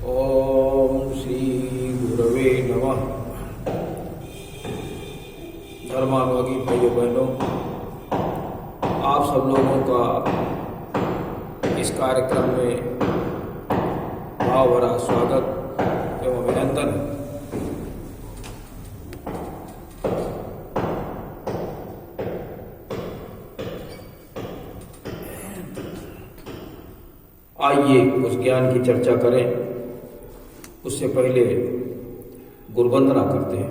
ओम श्री गुरवे नमः। धर्मानुरागी भाइयों बहनों, आप सब लोगों का इस कार्यक्रम में भाव भरा स्वागत एवं अभिनंदन। आइए कुछ ज्ञान की चर्चा करें। उससे पहले गुरुवंदना करते हैं।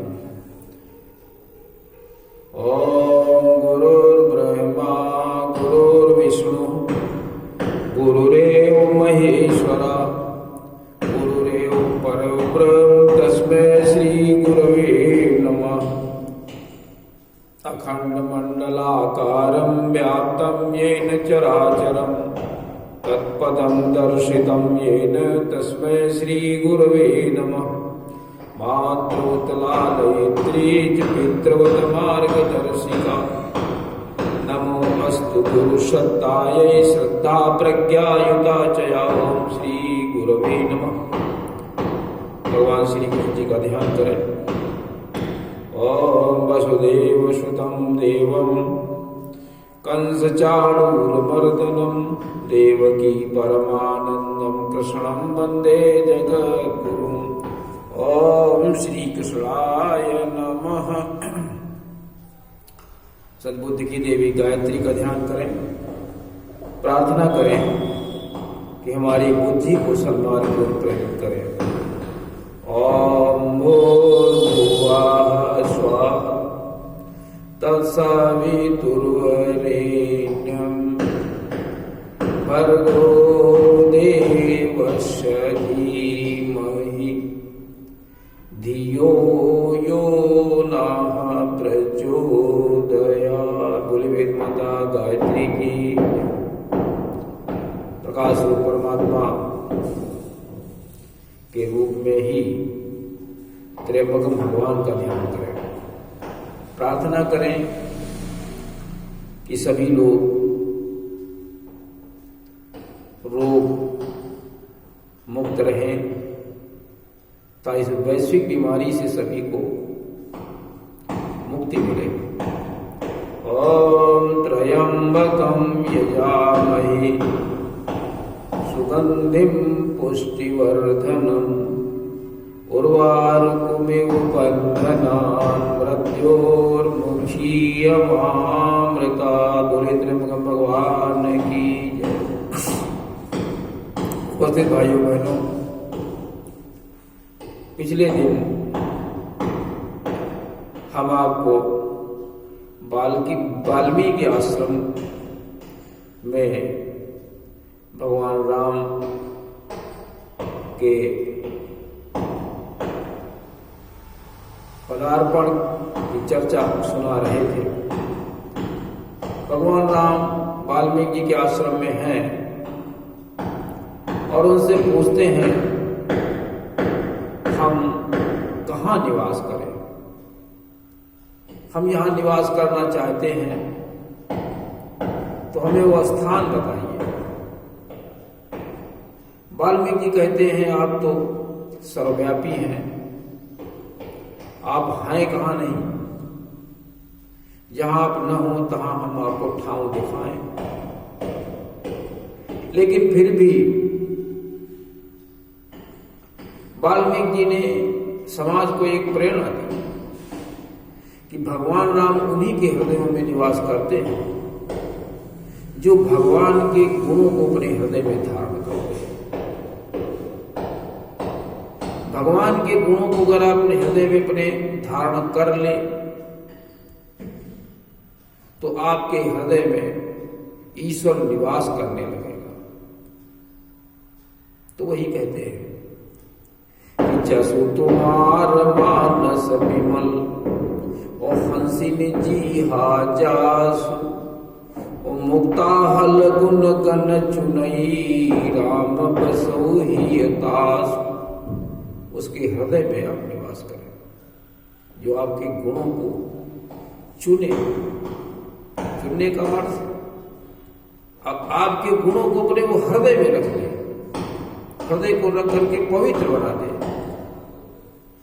ओम गुरुर्ब्रह्मा गुरुर्विष्णु गुरुरेव महेश्वरा गुरुरेव परब्रह्म तस्मै श्री गुरवे नमः। अखंडमंडलाकारं व्याप्तं येन चराचरं तत्पदं दर्शितं येन तस्मै श्री गुरवे नमः। मातृतलालयित्री च पितृवत मार्गदर्शिका नमो अस्तु गुरुशब्दायै श्रद्धा प्रज्ञायुता च या। ओम श्री गुरवे नमः। भगवान श्री कृष्ण जी का ध्यान करें। ओम वसुदेव सुतं देवं कंसचाणूरमर्दनं देवकी परमानंदं कृष्णं वंदे जगद्गुरुम्। ओम श्री कृष्णाय नमः। सद्बुद्धि की देवी गायत्री का ध्यान करें। प्रार्थना करें कि हमारी बुद्धि को सन्मार्ग की ओर प्रेरित करें। ओम भूर्भुवः स्वः तत्सवितुर्वरेण्यं भर्गो देवस्य धीमहि धियो यो नः प्रचोदयात्। बोले वेद माता गायत्री की। प्रकाश रूप परमात्मा के रूप में ही त्र्यंबकम भगवान का ध्यान करें। प्रार्थना करें कि सभी लोग रोग मुक्त रहें, ताकि इस वैश्विक बीमारी से सभी को मुक्ति मिले। ओम त्र्यंबकं यजामहे सुगंधिं पुष्टिवर्धनम् उर्वारुकमिव बन्धनान् मृत्योर्मुक्षीयमामृतात्। बोले त्र्यंबकम भगवान की जय। उपस्थित भाइयों बहनों, पिछले दिन हम आपको वाल्मीकि आश्रम में भगवान राम के पदार्पण की चर्चा सुना रहे थे। भगवान राम वाल्मीकि के आश्रम में हैं और उनसे पूछते हैं हम कहाँ निवास करें, हम यहाँ निवास करना चाहते हैं तो हमें वो स्थान बताइए। वाल्मीकि कहते हैं आप तो सर्वव्यापी हैं, आप हैं कहाँ नहीं, जहां आप न हो तहां हम आपको ठाव दिखाएं। लेकिन फिर भी वाल्मीकि जी ने समाज को एक प्रेरणा दी कि भगवान राम उन्हीं के हृदयों में निवास करते हैं जो भगवान के गुणों को अपने हृदय में धारण करते हैं। भगवान के गुणों को अगर आप अपने हृदय में अपने धारण कर ले तो आपके हृदय में ईश्वर निवास करने लगेगा। तो वही कहते हैं जसु तुम्हार मानस विमल और हंसी जी जासु मुक्ता हल गुण गण चुनई राम बसो ही तासु। उसके हृदय में आप निवास करें जो आपके गुणों को चुने। चुनने का अर्थ अब आपके गुणों को अपने वो हृदय में रख ले। हृदय को रख करके पवित्र बना दे।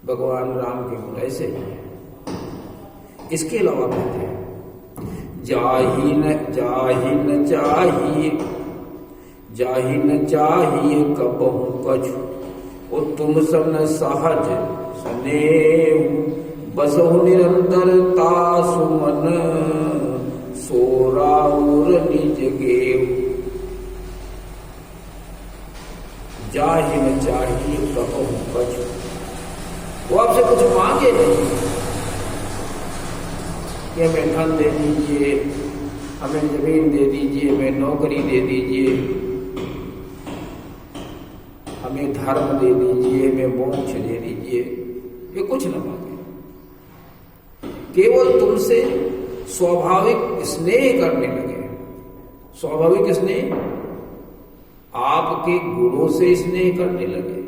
भगवान राम के गुण ऐसे ही है। इसके अलावा कहते हैं जाहि न चाहिए कबहु कछु, ओ तुम सन सहज स्नेह, बसहु निरंतर तासु मन, सोराउर निज गेव। जाहि न चाहिए कबहु कछु, वो आपसे कुछ मांगे नहीं कि हमें धन दे दीजिए, हमें जमीन दे दीजिए, हमें नौकरी दे दीजिए, हमें धर्म दे दीजिए, हमें मोक्ष दे दीजिए। ये कुछ न मांगे, केवल तुमसे स्वाभाविक स्नेह करने लगे। स्वाभाविक स्नेह, आपके गुणों से स्नेह करने लगे।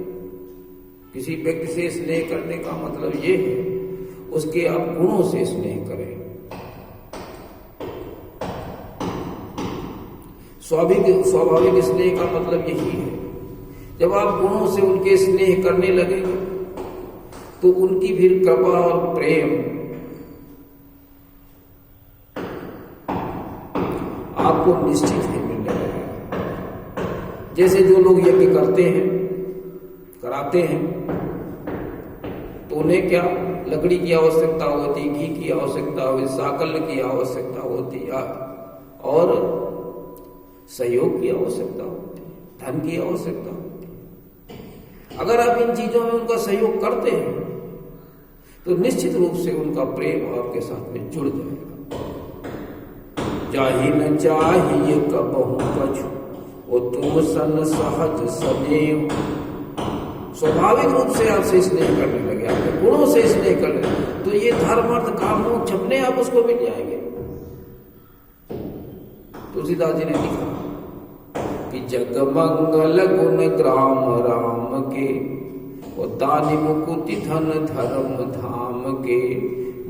किसी व्यक्ति से स्नेह करने का मतलब ये है उसके आप गुणों से स्नेह करें। स्वाभाविक स्नेह का मतलब यही है, जब आप गुणों से उनके स्नेह करने लगेंगे तो उनकी फिर कृपा और प्रेम आपको निश्चित ही मिलने लगेगा। जैसे जो लोग यज्ञ करते हैं, कराते हैं, तो उन्हें क्या लकड़ी की आवश्यकता होती, घी की आवश्यकता होती, साकल्य की आवश्यकता होती, और सहयोग की आवश्यकता होती, धन की आवश्यकता होती। अगर आप इन चीजों में उनका सहयोग करते हैं तो निश्चित रूप से उनका प्रेम आपके साथ में जुड़ जाएगा। जाहि न चाहिए कबहु कछु, ओ तुम सन सहज सदैव। स्वाभाविक रूप से आपसे स्नेह करने लगे, आपके गुणों से स्नेह कर लगे, तो ये धर्म अर्थ काम मोक्ष अपने आप उसको मिल जाएंगे। तुलसीदास जी ने लिखा कि जग मंगल गुण ग्राम राम के, और दानि मुकुति धन धर्म धाम के,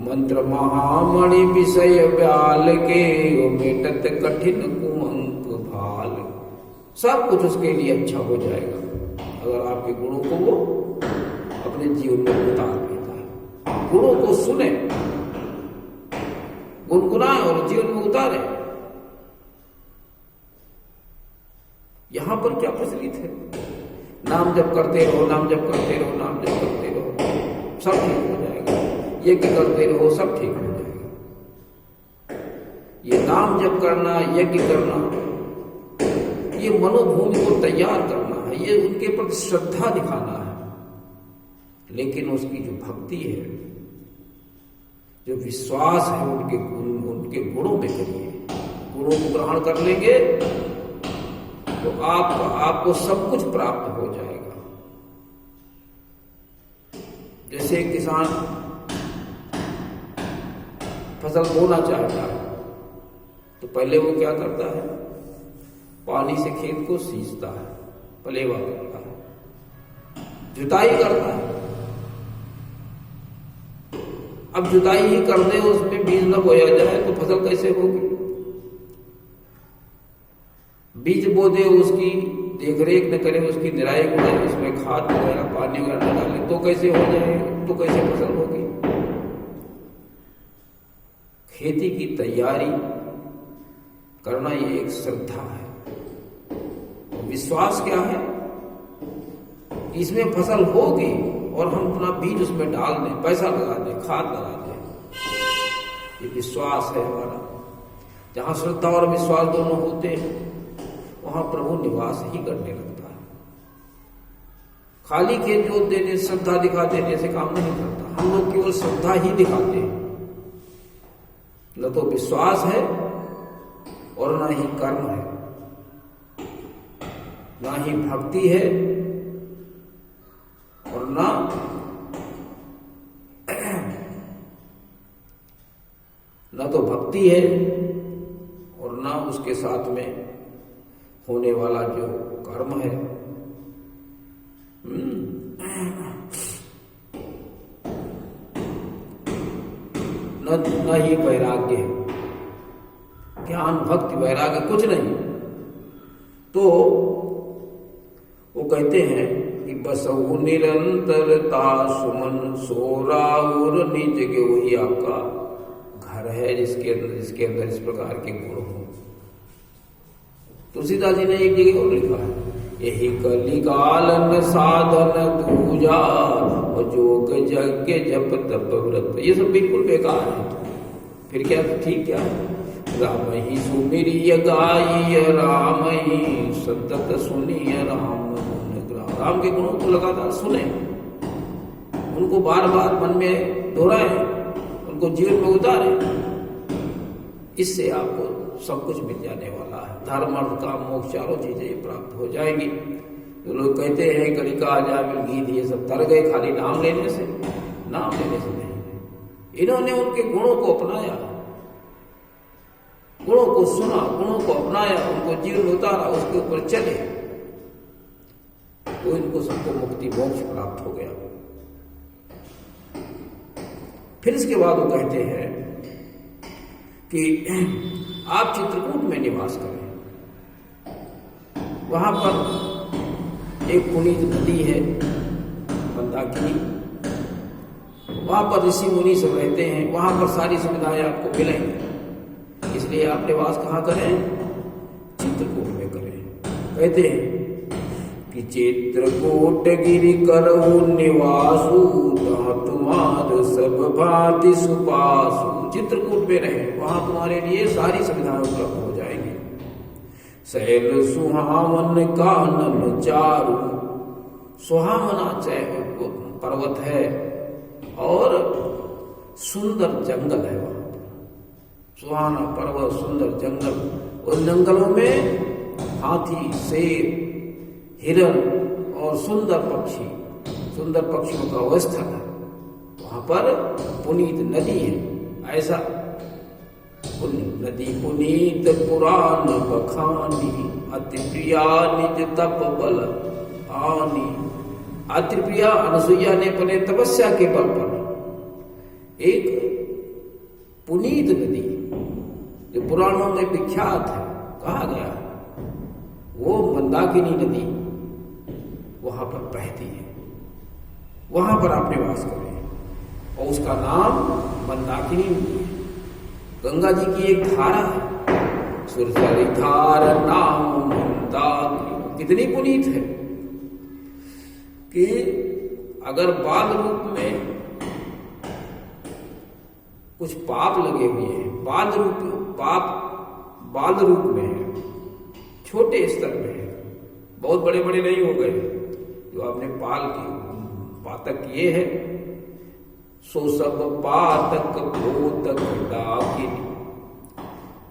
मंत्र महामणि विषय व्याल के, ओ मेटत कठिन कुअंक भाल। सब कुछ उसके लिए अच्छा हो जाएगा अगर आपके गुणों को वो अपने जीवन में उतार लेता है। गुणों को सुने, गुनगुनाए और जीवन में उतारे। यहां पर क्या प्रचलित है? नाम जप करते रहो, नाम जप करते रहो, नाम जप करते रहो, सब ठीक हो जाएगा। यज्ञ करते रहो, सब ठीक हो जाएगा। ये नाम जप करना, यज्ञ करना, ये मनोभूमि को तैयार करना है, ये उनके प्रति श्रद्धा दिखाना है। लेकिन उसकी जो भक्ति है, जो विश्वास है उनके गुणों में करिए। गुणों को ग्रहण कर लेंगे तो आपको सब कुछ प्राप्त हो जाएगा। जैसे किसान फसल बोना चाहता है तो पहले वो क्या करता है? पानी से खेत को सींचता है, पलेवा करता है, जुताई करता है। अब जुताई ही कर दे, उसमें बीज न बोया जाए तो फसल कैसे होगी? बीज बो दे, उसकी देखरेख न करे, उसकी निराई गुड़ाई, उसमें खाद वगैरह पानी वगैरह न डाले तो कैसे हो जाए? तो कैसे फसल होगी? खेती की तैयारी करना ये एक श्रद्धा है। विश्वास क्या है? इसमें फसल होगी और हम अपना बीज उसमें डाल दें, पैसा लगा दें, खाद लगा दें। ये विश्वास है हमारा। जहां श्रद्धा और विश्वास दोनों होते हैं वहां प्रभु निवास ही करने लगता है। खाली खेत जोत देने, श्रद्धा दिखा देने से काम नहीं करता। हम लोग केवल श्रद्धा ही दिखाते हैं, न तो विश्वास है और न ही कर्म है, ना ही भक्ति है और न तो भक्ति है और ना उसके साथ में होने वाला जो कर्म है। न ही वैराग्य है, ज्ञान भक्ति वैराग्य कुछ नहीं। तो वो कहते हैं कि बसहु निरंतरता सुमन सोराउर निज के, वही आपका घर है जिसके अंदर इस प्रकार के गुण हो। तुलसीदास जी ने एक जगह और लिखा है, यही कलिकालन साधन दूजा और जोग यज्ञ जप तप व्रत, ये सब बिल्कुल बेकार है। फिर क्या ठीक क्या है? राम ही सुमिरिय गाई राम ही सतत सुनिय राम गुण, राम के गुणों को लगातार सुने, उनको बार बार मन में दोहराए, उनको जीवन में उतारे, इससे आपको सब कुछ मिल जाने वाला है। धर्म अर्थ काम मोक्ष चारों चीजें प्राप्त हो जाएंगी। जो लोग कहते हैं कलिका जामिल गीत ये सब तर गए खाली नाम लेने से, नाम लेने से नहीं। इन्होंने उनके गुणों को अपनाया, गुणों को सुना, गुणों को अपनाया, उनको जीवन उतारा, उसके ऊपर चले, तो इनको सबको मुक्ति मोक्ष प्राप्त हो गया। फिर इसके बाद वो कहते हैं कि आप चित्रकूट में निवास करें, वहां पर एक पुनीत नदी है मंदाकिनी, वहां पर ऋषि मुनि सब रहते हैं, वहां पर सारी सुविधाएं आपको मिलेंगी। इसलिए आप निवास कहाँ करें? चित्रकूट में करें। कहते हैं कि चित्रकूट गिरि करहु निवासु, तुम्हार सब भांति सुपासु। चित्रकूट में रहे, वहां तुम्हारे लिए सारी सुविधाएं उपलब्ध हो जाएंगी। शैल सुहावन कानन चारु, सुहावना पर्वत है और सुंदर जंगल है वहां पर, सुहाना पर्वत सुंदर जंगल, उन जंगलों में हाथी शेर हिरण और सुंदर पक्षी, सुंदर पक्षियों का अवस्था है। वहां पर पुनीत नदी है, ऐसा नदी पुनीत पुराण बखानी, अति प्रिया निज तप बल आनी। अति प्रिया अनसुईया ने अपने तपस्या के बल पर एक पुनीत नदी जो पुराणों में विख्यात है, कहा गया वो मंदाकिनी नदी वहां पर बहती है, वहां पर आप निवास करें और उसका नाम मंदाकिनी है। गंगा जी की एक धारा है, सुरसरी धार नाम मंदाकिनी, कितनी पुनीत है कि अगर बाल रूप में कुछ पाप लगे हुए हैं, बाल रूप में है, छोटे स्तर में है, बहुत बड़े बड़े नहीं हो गए, जो आपने पातक किए हैं, सो सब पातक पोतक डाकिनी।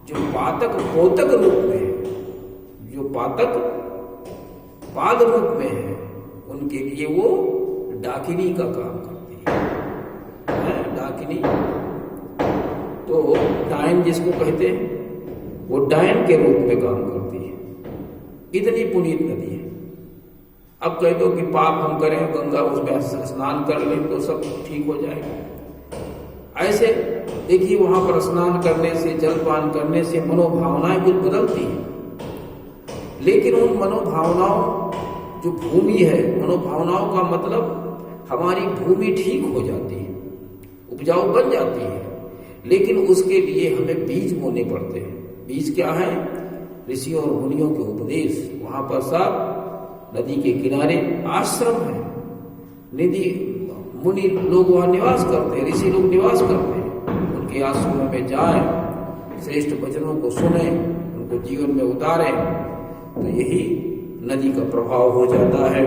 जो पातक पोतक रूप में है, जो पातक पाद रूप में है, उनके लिए वो डाकिनी का काम करती है। डाकिनी तो डायन जिसको कहते हैं, वो डायन के रूप में काम करती है। इतनी पुनीत नदी है। अब कह दो कि पाप हम करें, गंगा उसमें स्नान कर लें तो सब ठीक हो जाएगा। ऐसे देखिए, वहां पर स्नान करने से, जलपान करने से मनोभावनाएं कुछ बदलती हैं, लेकिन उन मनोभावनाओं, जो भूमि है, मनोभावनाओं का मतलब हमारी भूमि ठीक हो जाती है, उपजाऊ बन जाती है, लेकिन उसके लिए हमें बीज बोने पड़ते हैं। बीज क्या है? ऋषियों और मुनियों के उपदेश। वहां पर सब नदी के किनारे आश्रम है, निधि मुनि लोग वहां निवास करते हैं, ऋषि लोग निवास करते हैं। उनके आश्रमों में जाएं, श्रेष्ठ वचनों को सुने, उनको जीवन में उतारें, तो यही नदी का प्रभाव हो जाता है।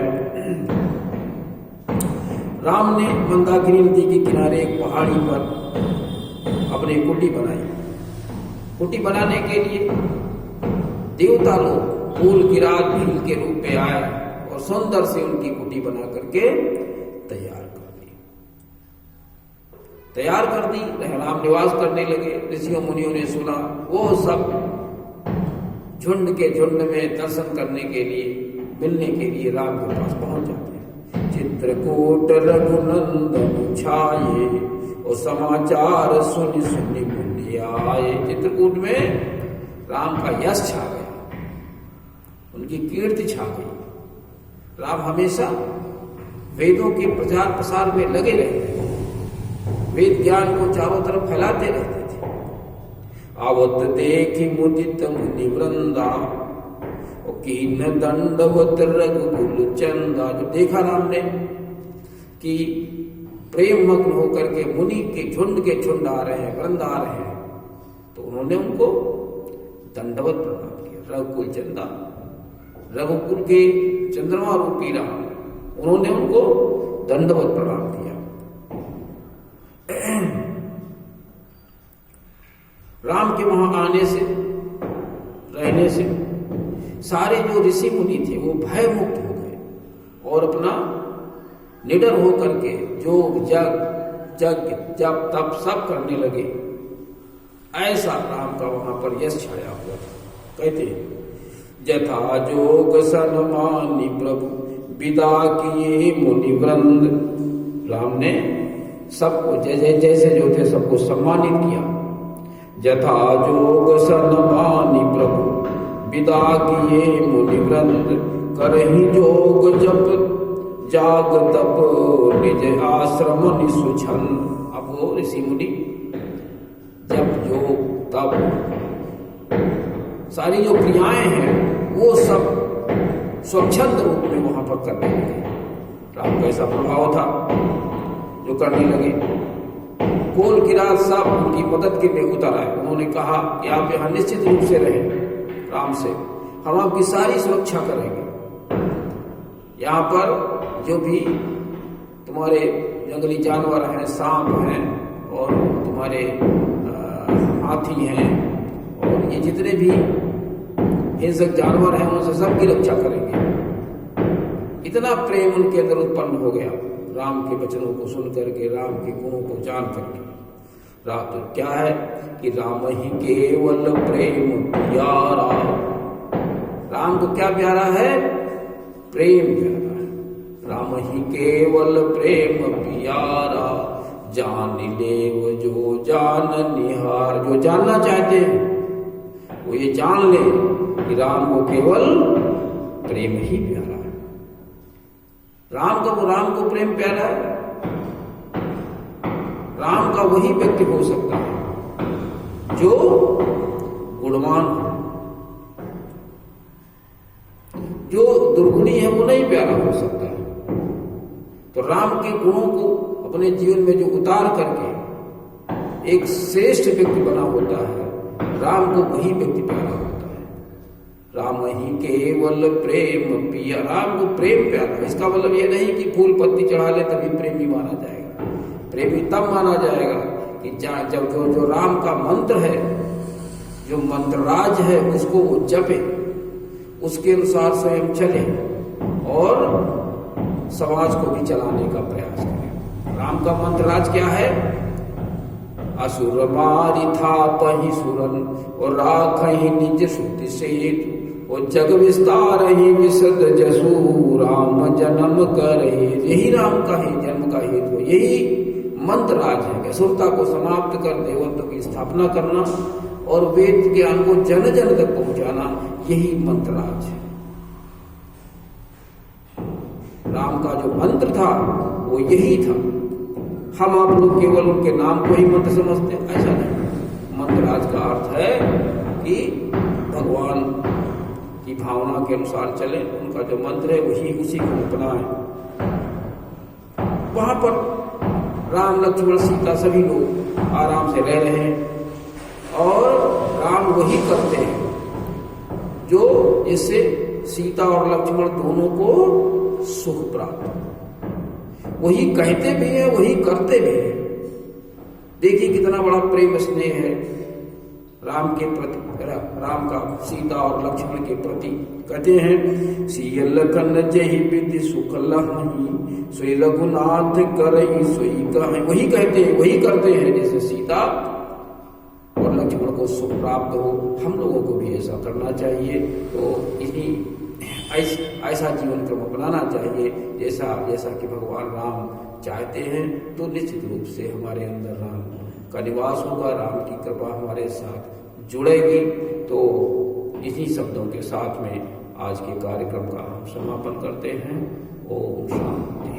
राम ने मंदाकिनी नदी के किनारे एक पहाड़ी पर अपनी कुटी बनाई। कुटी बनाने के लिए देवता लोग फूल की रात भील के रूप में आए और सुंदर से उनकी कुटी बना करके तैयार कर दी। राम निवास करने लगे। ऋषियों मुनियों ने सुना, वो सब झुंड के झुंड में दर्शन करने के लिए, मिलने के लिए राम के पास पहुंच जाते हैं। चित्रकूट रघुनंदन छाये और समाचार सुनि सुनि पुण्य आए। चित्रकूट में राम का यश छा गया, उनकी कीर्ति छा गई। राम हमेशा वेदों के प्रचार प्रसार में लगे रहते थे, वेद ज्ञान को चारों तरफ फैलाते रहते थे। आवत देखी मुदित मुनि वृंदा कीन दंडवत रघुकुल चंदा। जब देखा राम ने कि प्रेम मग्न होकर के मुनि के झुंड आ रहे हैं, वृंद आ रहे हैं, तो उन्होंने उनको दंडवत प्रणाम किया। रघुकुल चंदा, रघुकुल के चंद्रमा रूपी राम, उन्होंने उनको दंडवत प्रणाम किया। राम के वहां आने से, रहने से सारे जो ऋषि मुनि थे वो भय मुक्त हो गए और अपना निडर होकर के योग जप तप सब करने लगे। ऐसा राम का वहां पर यश छाया हुआ था। कहते जथा जोग सन्मानी प्रभु विदा किए मुनि वृंद। राम ने सबको जैसे जो थे सबको सम्मानित किया। जथा जोग सन्मानी प्रभु विदा किए मुनि वृंद, करहि जोग जप जाग तप निज आश्रम निसुछन। अब वो ऋषि मुनि जब योग तप सारी जो क्रियाएं हैं वो सब स्वच्छंद रूप में वहां पर करने लगे। राम का ऐसा प्रभाव था जो करने लगे। कोल किरात साहब उनकी मदद के लिए उतर आए। उन्होंने कहा कि आप यहाँ निश्चित रूप से रहें, राम से हम आपकी सारी सुरक्षा करेंगे। यहाँ पर जो भी तुम्हारे जंगली जानवर हैं, सांप हैं और तुम्हारे हाथी हैं और ये जितने भी हिंसक जानवर हैं उनसे सबकी रक्षा करेंगे। इतना प्रेम उनके अंदर उत्पन्न हो गया राम के वचनों को सुन करके, राम के गुणों को जान करके। राम तो क्या है कि राम ही केवल प्रेम प्यारा। राम को क्या प्यारा है? प्रेम प्यारा है। राम ही केवल प्रेम प्यारा, जान लेव जो जान निहार। जो जानना चाहते हैं वो ये जान ले कि राम को केवल प्रेम ही प्यारा है। राम को प्रेम प्यारा है। राम का वही व्यक्ति हो सकता है जो गुणवान हो। जो दुर्गुणी है वो नहीं प्यारा हो सकता है। तो राम के गुणों को अपने जीवन में जो उतार करके एक श्रेष्ठ व्यक्ति बना होता है, राम को वही व्यक्ति प्यारा होता है। राम ही केवल प्रेम पिया। राम को प्रेम प्यारा। इसका मतलब यह नहीं कि फूल पत्ती चढ़ा ले तभी प्रेमी माना जाएगा। प्रेमी तब माना जाएगा कि जब जो राम का मंत्र है, जो मंत्रराज है, उसको वो जपे, उसके अनुसार स्वयं चले और समाज को भी चलाने का प्रयास करें। राम का मंत्रराज क्या है? असुर मारि थापहि सुरन और राखहि निज श्रुति सेतु और जग विस्तार ही विशद जसु राम जन्म करहि। यही राम का ही जन्म का हेतु, यही मंत्रराज है। असुरता को समाप्त कर देवत्व की स्थापना करना और वेद ज्ञान को जन जन तक पहुंचाना, यही मंत्रराज है। राम का जो मंत्र था वो यही था। हम आप लोग केवल उनके नाम को ही मंत्र समझते हैं, ऐसा नहीं। मंत्रराज का अर्थ है कि भगवान की भावना के अनुसार चले, उनका जो मंत्र है वही उसी को अपनाएं। वहां पर राम लक्ष्मण सीता सभी लोग आराम से रह रहे हैं और राम वही करते हैं जो इससे सीता और लक्ष्मण दोनों को सुख प्राप्त। वही कहते भी हैं, वही करते भी हैं। देखिए कितना बड़ा प्रेम स्नेह है राम के प्रति, राम का सीता और लक्ष्मण के प्रति। कहते हैं सिय लखन जहि विधि सुख लहहि, सोई रघुनाथ करहि सोई कहि। वही कहते हैं, वही करते हैं जैसे सीता और लक्ष्मण को सुख प्राप्त हो। हम लोगों को भी ऐसा करना चाहिए। तो इसी ऐसा जीवन क्रम अपनाना चाहिए जैसा कि भगवान राम चाहते हैं। तो निश्चित रूप से हमारे अंदर राम का निवास होगा, राम की कृपा हमारे साथ जुड़ेगी। तो इन्हीं शब्दों के साथ में आज के कार्यक्रम का हम समापन करते हैं। ओम शांति।